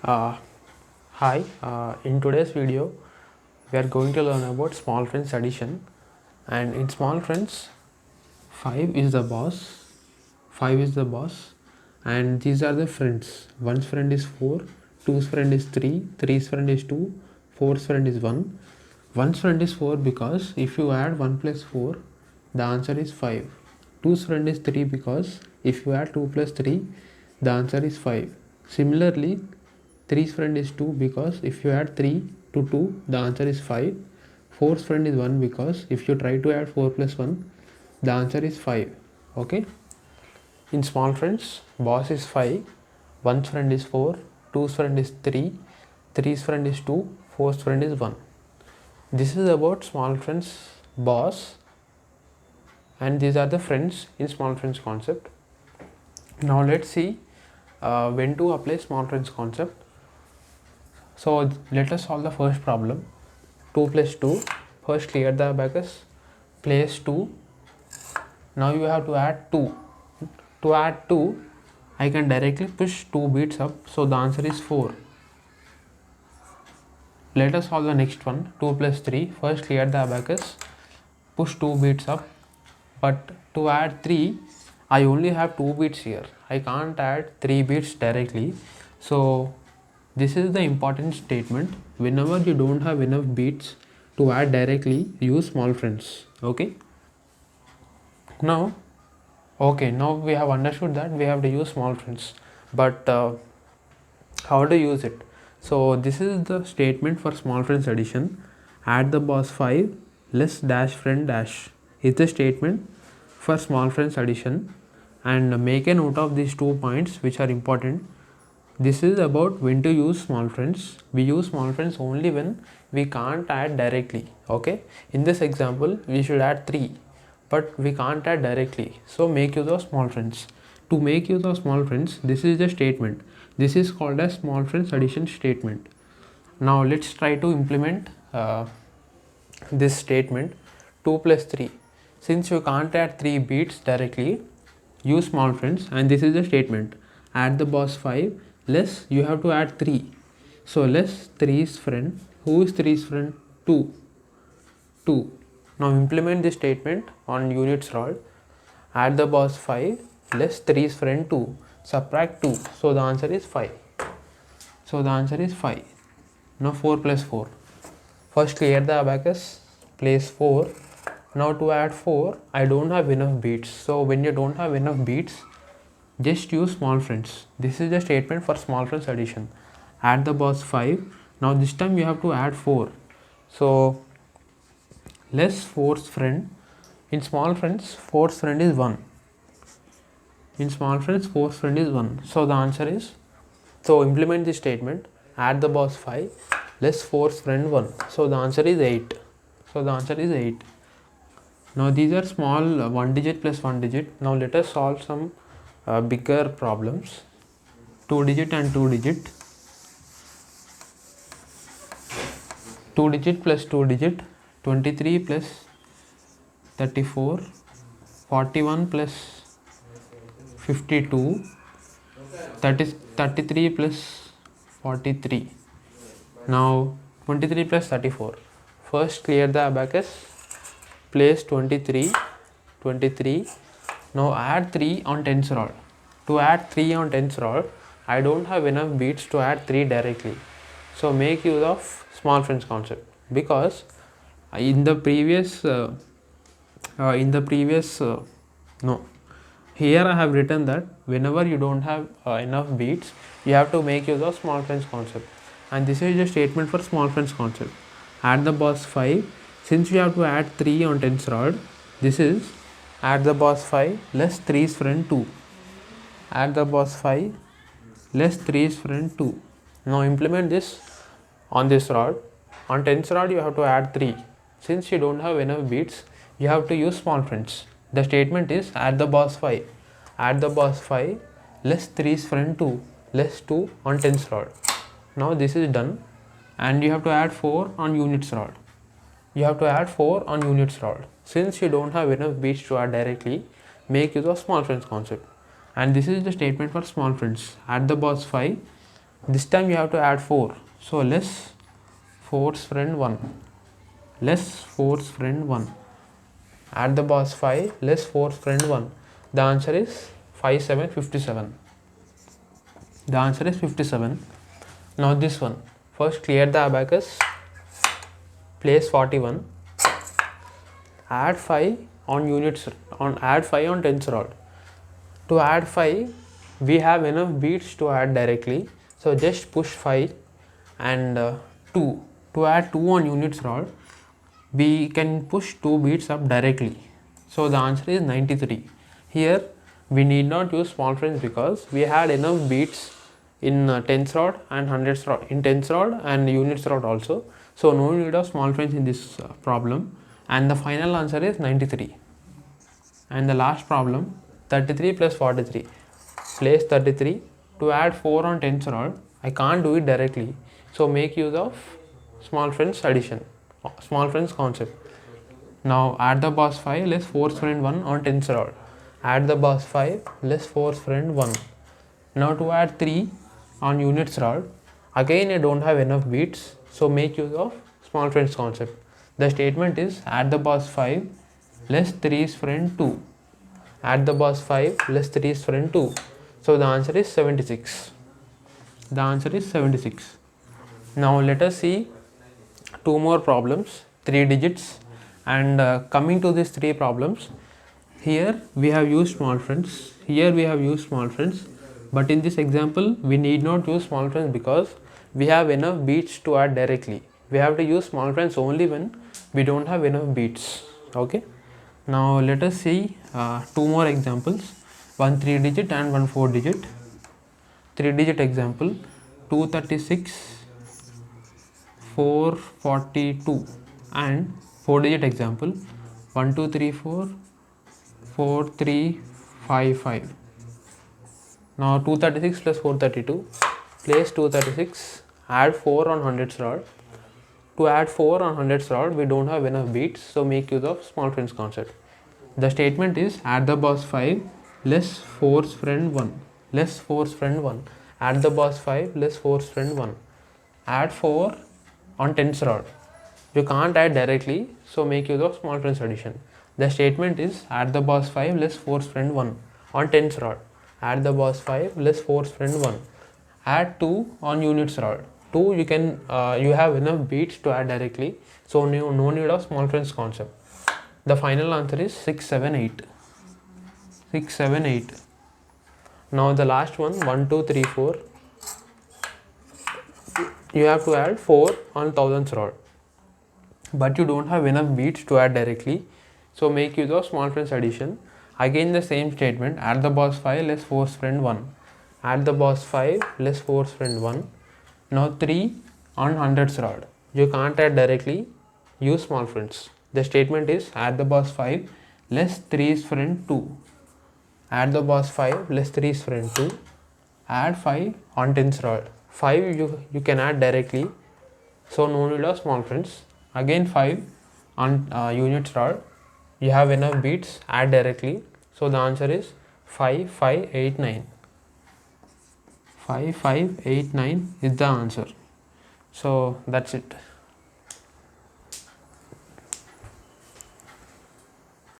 Uh, Hi, in today's video we are going to learn about small friends addition, and in small friends 5 is the boss, 5 is the boss, and these are the friends. One's friend is 4, two's friend is 3, three's friend is 2, four's friend is 1. One's friend is 4 because if you add 1 plus 4 the answer is 5. Two's friend is 3 because if you add 2 plus 3 the answer is 5. Similarly, three's friend is 2 because if you add 3 to 2 the answer is 5. Four's friend is 1 because if you try to add 4 plus 1 the answer is 5. Okay, in small friends boss is 5, one's friend is 4, two's friend is 3, three's friend is 2, four's friend is 1. This is about small friends boss, and these are the friends in small friends concept. Now let's see when to apply small friends concept. So let us solve the first problem. 2 plus 2. First clear the abacus. Place 2. Now you have to add 2. To add 2, I can directly push 2 bits up. So the answer is 4. Let us solve the next one. 2 plus 3. First clear the abacus. Push 2 bits up. But to add 3, I only have 2 bits here. I can't add 3 bits directly. So this is the important statement. Whenever you don't have enough bits to add directly, use small friends. Okay. Now we have understood that we have to use small friends, but how to use it? So this is the statement for small friends addition. Add the boss 5 less dash friend dash is the statement for small friends addition, and make a note of these 2 points which are important. This is about when to use small friends. We use small friends only when we can't add directly. Okay, in this example we should add 3, but we can't add directly, so make use of small friends. To make use of small friends, this is the statement. This is called as small friends addition statement. Now let's try to implement this statement. 2 plus 3. Since you can't add 3 bits directly, use small friends, and this is the statement. Add the boss 5 less you have to add 3. So less 3's friend. Who is 3's friend? 2. 2. Now implement this statement on units rod. Add the boss 5 less 3's friend 2. Subtract 2. So the answer is 5. So the answer is 5. Now 4 plus 4. First clear the abacus. Place 4. Now to add 4, I don't have enough beats. So when you don't have enough beats, just use small friends. This is the statement for small friends addition. Add the boss 5. Now this time you have to add 4. So less 4's friend. In small friends, 4's friend is 1. In small friends, 4's friend is 1. So the answer is, so implement this statement. Add the boss 5 less 4's friend 1. So the answer is 8. So the answer is 8. Now these are small 1 digit plus 1 digit. Now let us solve some bigger problems. 2 digit and 2 digit. 2 digit plus 2 digit. 23 plus 34. 41 plus 52. 33 plus 43. Now 23 plus 34. First clear the abacus. Place 23. Now add 3 on tens rod. To add 3 on tens rod, I don't have enough beats to add 3 directly. So make use of small friends concept, because in the previous no, here I have written that whenever you don't have enough beats, you have to make use of small friends concept, and this is a statement for small friends concept. Add the boss 5. Since you have to add 3 on tens rod, this is add the boss 5 less 3's friend 2. Add the boss 5 less 3's friend 2. Now implement this on this rod. On tens rod you have to add 3. Since you don't have enough beats, you have to use small friends. The statement is add the boss 5. Add the boss 5 less 3's friend 2 less 2 on tens rod. Now this is done, and you have to add 4 on units rod. You have to add 4 on units rod. Since you don't have enough beats to add directly, make use of small friends concept. And this is the statement for small friends. Add the boss 5 This time you have to add 4. So less force friend 1. Less force friend 1. Add the boss 5, less force friend 1. The answer is 5, 7, 57. The answer is 57. Now this one. First clear the abacus. Place 41. Add 5 on units add 5 on tens rod. To add 5, we have enough beats to add directly. So just push 5 and 2. To add 2 on units rod, we can push 2 beats up directly. So the answer is 93. Here we need not use small friends because we had enough beats in tens rod and hundreds rod, in tens rod and units rod also. So no need of small friends in this problem, and the final answer is 93. And the last problem, 33 plus 43. Place 33. To add 4 on tens rod, I can't do it directly. So make use of small friends addition, small friends concept. Now add the boss 5 less force friend 1 on tens rod. Add the boss 5 less force friend 1. Now to add 3 on units rod, again I don't have enough beats, so make use of small friends concept. The statement is add the boss 5 less 3's friend 2. Add the boss 5 less 3's friend 2. So the answer is 76. The answer is 76. Now let us see 2 more problems, 3 digits, and coming to these 3 problems, here we have used small friends, here we have used small friends, but in this example we need not use small friends because we have enough beats to add directly. We have to use small friends only when we don't have enough beats. Okay. Now let us see 2 more examples, one 3 digit and one 4 digit. 3 digit example, 236, 442, and 4 digit example, 1 2 3 4 4 3 5 5. Now 236 plus 432, place 236, add 4 on hundreds rod. To add 4 on hundreds rod, we don't have enough beats, so make use of small friends concept. The statement is add the boss 5 less force friend 1. Less force friend 1. Add the boss 5 less force friend 1. Add 4 on tens rod. You can't add directly, so make use of small friends addition. The statement is add the boss 5 less force friend 1 on tens rod. Add the boss 5 less force friend 1. Add 2 on units rod. 2 you can you have enough beats to add directly, so no need of small friends concept. The final answer is 678. 678. Now the last one, 1 2 3 4. You have to add 4 on thousands rod, but you don't have enough beats to add directly, so make use of small friends addition. Again the same statement, add the boss 5 less force friend 1. Add the boss 5 less force friend 1. Now 3 on hundreds rod. You can't add directly, use small friends. The statement is add the boss 5 less 3's friend 2. Add the boss 5 less 3's friend 2. Add 5 on tens rod. 5 you can add directly, so no need of small friends. Again 5 on units rod. You have enough beats, add directly. So the answer is 5 5 8 9. 5 5 8 9 is the answer. So that's it.